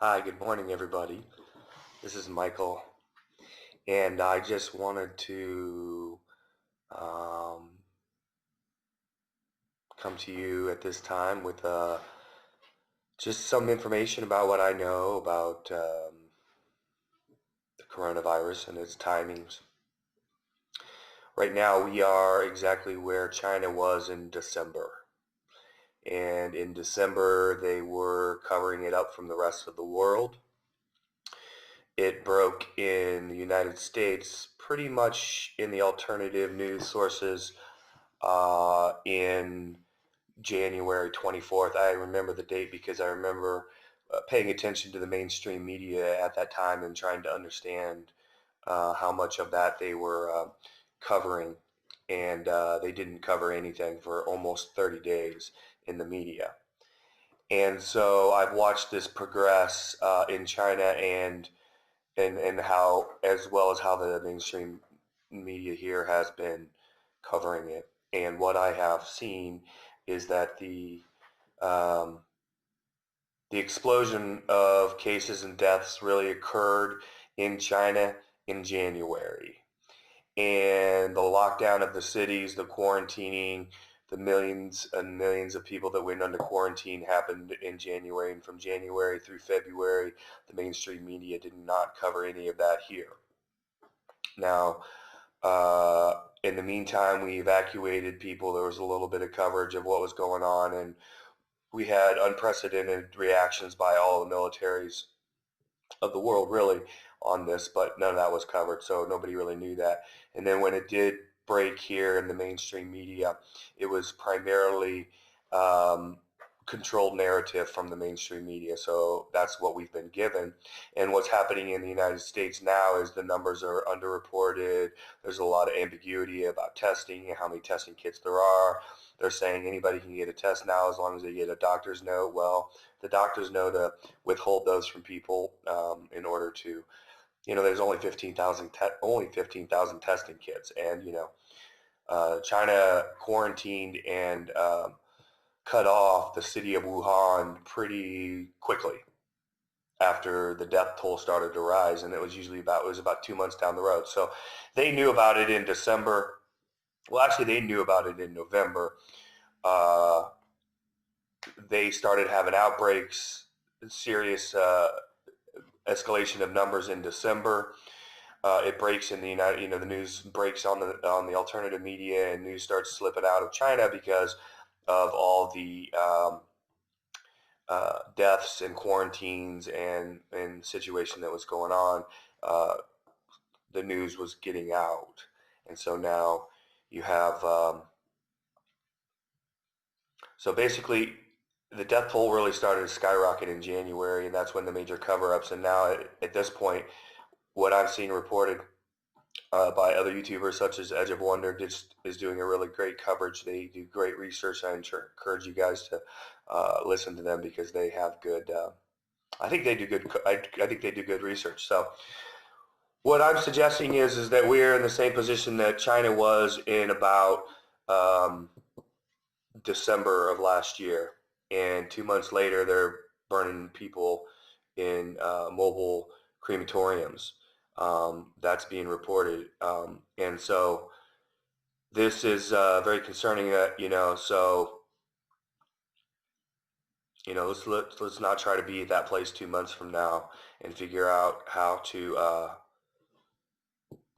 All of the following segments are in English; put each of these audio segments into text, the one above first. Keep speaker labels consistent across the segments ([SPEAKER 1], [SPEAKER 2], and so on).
[SPEAKER 1] Hi, good morning, everybody. This is Michael, and I just wanted to um, come to you at this time with just some information about what I know about the coronavirus and its timings. Right now, we are exactly where China was in December. And in December, they were covering it up from the rest of the world. It broke in the United States pretty much in the alternative news sources in January 24th. I remember the date because I remember paying attention to the mainstream media at that time and trying to understand how much of that they were covering. And they didn't cover anything for almost 30 days in the media. And so I've watched this progress in China and how, as well as how the mainstream media here has been covering it. And what I have seen is that the explosion of cases and deaths really occurred in China in January. And the lockdown of the cities, the quarantining, the millions and millions of people that went under quarantine happened in January. And from January through February, the mainstream media did not cover any of that here. Now, in the meantime, we evacuated people. There was a little bit of coverage of what was going on, and we had unprecedented reactions by all the militaries of the world, really, on this, but none of that was covered, so nobody really knew that. And then when it did break here in the mainstream media, it was primarily controlled narrative from the mainstream media. So that's what we've been given. And what's happening in the United States now is the numbers are underreported. There's a lot of ambiguity about testing, how many testing kits there are. They're saying anybody can get a test now as long as they get a doctor's note. Well, the doctors know to withhold those from people in order to, there's only 15,000 testing kits, and China quarantined and cut off the city of Wuhan pretty quickly after the death toll started to rise, and it was about 2 months down the road. So they knew about it in December. Well, actually, they knew about it in November. Uh, they started having outbreaks, serious escalation of numbers in December. It breaks in the the news breaks on the alternative media, and news starts slipping out of China because of all the deaths and quarantines and situation that was going on. The news was getting out, and so now you have so basically the death toll really started to skyrocket in January, and that's when the major cover-ups. And now at this point, what I'm seeing reported by other YouTubers such as Edge of Wonder is doing a really great coverage. They do great research. I encourage you guys to listen to them because they have good. I think they do good. I think they do good research. So what I'm suggesting is that we're in the same position that China was in about December of last year, and 2 months later they're burning people in mobile crematoriums. That's being reported, and so this is very concerning. That so let's not try to be at that place 2 months from now and figure out how to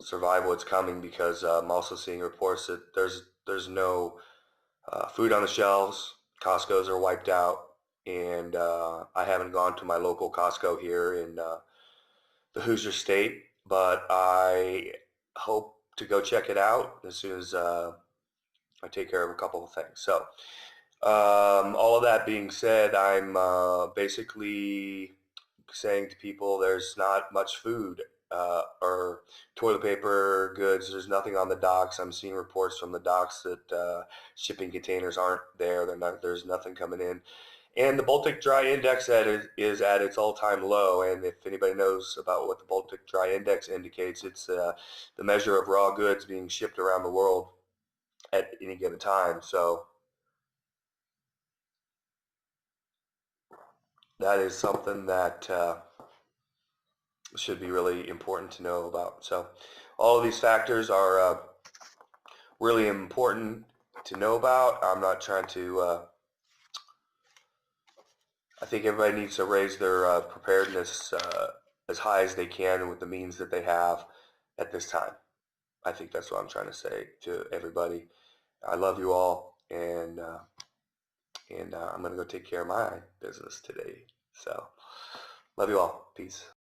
[SPEAKER 1] survive what's coming, because I'm also seeing reports that there's no food on the shelves. Costco's are wiped out, and I haven't gone to my local Costco here in the Hoosier State, but I hope to go check it out as soon as I take care of a couple of things. So all of that being said, I'm basically saying to people there's not much food or toilet paper, goods. There's nothing on the docks. I'm seeing reports from the docks that shipping containers aren't there. There's nothing coming in. And the Baltic Dry Index is at its all-time low. And if anybody knows about what the Baltic Dry Index indicates, it's the measure of raw goods being shipped around the world at any given time. So that is something that should be really important to know about. So all of these factors are really important to know about. I'm not trying to, I think everybody needs to raise their preparedness as high as they can with the means that they have at this time. I think that's what I'm trying to say to everybody. I love you all, and I'm going to go take care of my business today. So love you all. Peace.